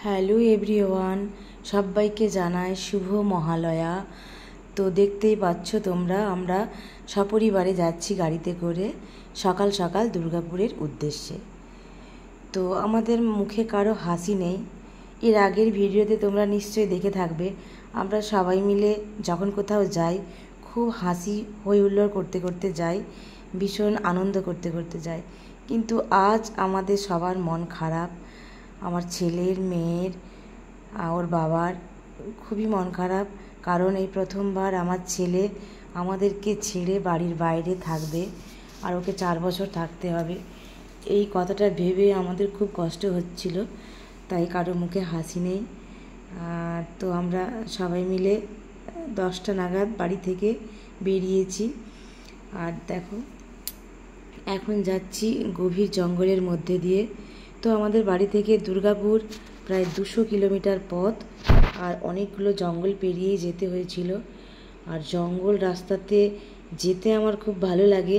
Hello everyone, সবাইকে জানাই শুভ মহালয়া। তো দেখতেই পাচ্ছ তোমরা, আমরা সপরিবারে যাচ্ছি গাড়িতে করে সকাল সকাল দুর্গাপুরের উদ্দেশ্যে। তো আমাদের মুখে কারো হাসি নেই। এর আগের ভিডিওতে তোমরা নিশ্চয়ই দেখে থাকবে, আমরা সবাই মিলে যখন কোথাও যাই খুব হাসি হই হুল্লোড় করতে করতে যাই, ভীষণ আনন্দ করতে করতে যাই। কিন্তু আজ আমাদের সবার মন খারাপ। আমার ছেলের, মেয়ের, ওর বাবার খুবই মন খারাপ, কারণ এই প্রথমবার আমার ছেলে আমাদেরকে ছেড়ে বাড়ির বাইরে থাকবে, আর ওকে 4 বছর থাকতে হবে। এই কথাটা ভেবে আমাদের খুব কষ্ট হচ্ছিল, তাই কারো মুখে হাসি নেই। তো আমরা সবাই মিলে 10টা নাগাদ বাড়ি থেকে বেরিয়েছি। আর দেখো, এখন যাচ্ছি গভীর জঙ্গলের মধ্যে দিয়ে। তো আমাদের বাড়ি থেকে দুর্গাপুর প্রায় 200 কিলোমিটার পথ, আর অনেকগুলো জঙ্গল পেরিয়েই যেতে হয়েছিল। আর জঙ্গল রাস্তাতে যেতে আমার খুব ভালো লাগে,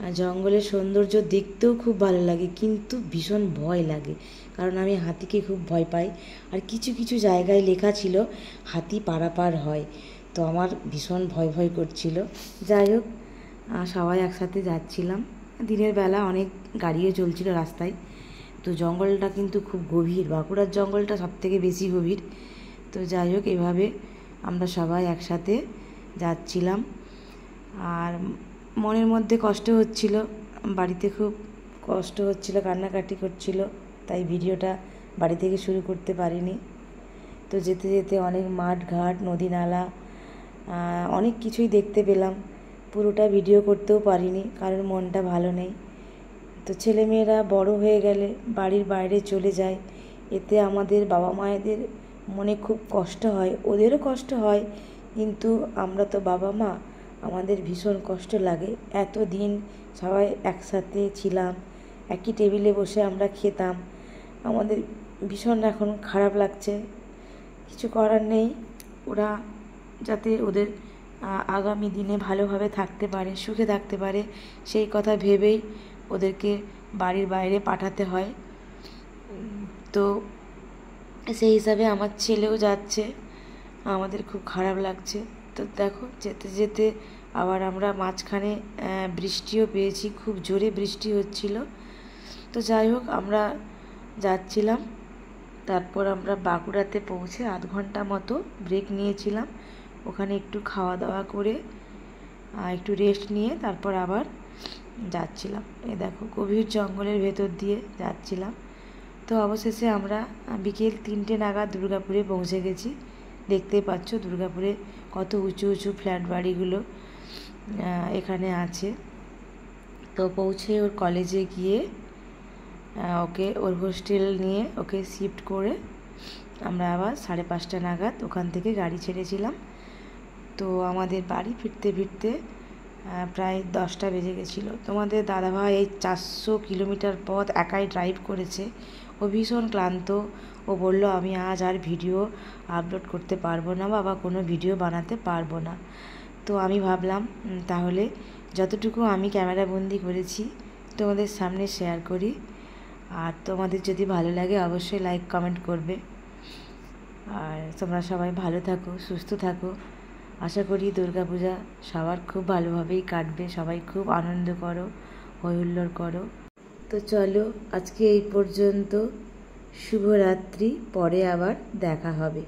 আর জঙ্গলের সৌন্দর্য দেখতেও খুব ভালো লাগে, কিন্তু ভীষণ ভয় লাগে, কারণ আমি হাতিকে খুব ভয় পাই। আর কিছু কিছু জায়গায় লেখা ছিল হাতি পারাপার হয়, তো আমার ভীষণ ভয় ভয় করছিল। যাই হোক, সবাই একসাথে যাচ্ছিলাম। দিনের বেলা অনেক গাড়িও চলছিল রাস্তায়। তো জঙ্গলটা কিন্তু খুব গভীর, বাঁকুড়ার জঙ্গলটা সবথেকে বেশি গভীর। তো যাই হোক, এভাবে আমরা সবাই একসাথে যাচ্ছিলাম। আর মনের মধ্যে কষ্ট হচ্ছিল, বাড়িতে খুব কষ্ট হচ্ছিল, কান্নাকাটি করছিল, তাই ভিডিওটা বাড়ি থেকে শুরু করতে পারিনি। তো যেতে যেতে অনেক মাঠ ঘাট, নদী নালা, অনেক কিছুই দেখতে পেলাম। পুরোটা ভিডিও করতেও পারিনি, কারণ মনটা ভালো নেই। তো ছেলেমেয়েরা বড় হয়ে গেলে বাড়ির বাইরে চলে যায়, এতে আমাদের বাবা মায়েদের মনে খুব কষ্ট হয়, ওদেরও কষ্ট হয়, কিন্তু আমরা তো বাবা মা, আমাদের ভীষণ কষ্ট লাগে। এতদিন সবাই একসাথে ছিলাম, একই টেবিলে বসে আমরা খেতাম, আমাদের ভীষণ এখন খারাপ লাগছে। কিছু করার নেই, ওরা যাতে ওদের আগামী দিনে ভালোভাবে থাকতে পারে, সুখে থাকতে পারে, সেই কথা ভেবেই ওদেরকে বাড়ির বাইরে পাঠাতে হয়। তো সেই হিসাবে আমার ছেলেও যাচ্ছে, আমাদের খুব খারাপ লাগছে। তো দেখো, যেতে যেতে আবার আমরা মাঝখানে বৃষ্টিও পেয়েছি, খুব জোরে বৃষ্টি হচ্ছিল। তো যাই হোক, আমরা যাচ্ছিলাম। তারপর আমরা বাঁকুড়াতে পৌঁছে 1/2 ঘন্টা মতো ব্রেক নিয়েছিলাম, ওখানে একটু খাওয়া দাওয়া করে একটু রেস্ট নিয়ে তারপর আবার যাচ্ছিলাম। দেখো, গভীর জঙ্গলের ভেতর দিয়ে যাচ্ছিলাম। তো অবশেষে আমরা বিকেল 3টে নাগাদ দুর্গাপুরে পৌঁছে গেছি। দেখতেই পাচ্ছ দুর্গাপুরে কত উঁচু উঁচু ফ্ল্যাট বাড়িগুলো এখানে আছে। তো পৌঁছে ওর কলেজে গিয়ে ওকে ওর হোস্টেল নিয়ে ওকে শিফট করে আমরা আবার 5:30 নাগাদ ওখান থেকে গাড়ি ছেড়েছিলাম। তো আমাদের বাড়ি ফিরতে ফিরতে প্রায় 10টা বেজে গেছিলো। তোমাদের দাদাভাই এই 400 কিলোমিটার পথ একাই ড্রাইভ করেছে, ও ভীষণ ক্লান্ত। ও বলল, আমি আজ আর ভিডিও আপলোড করতে পারবো না বাবা, কোনো ভিডিও বানাতে পারবো না। তো আমি ভাবলাম তাহলে যতটুকু আমি ক্যামেরা বন্দি করেছি তোমাদের সামনে শেয়ার করি। আর তোমাদের যদি ভালো লাগে অবশ্যই লাইক কমেন্ট করবে। আর তোমরা সবাই ভালো থাকো, সুস্থ থাকো। আশা করি দুর্গাপূজা সবার খুব ভালোভাবেই কাটবে, সবাই খুব আনন্দ করো, হই হুল্লোড় করো। তো চলো, আজকে এই পর্যন্ত। শুভরাত্রি, পরে আবার দেখা হবে।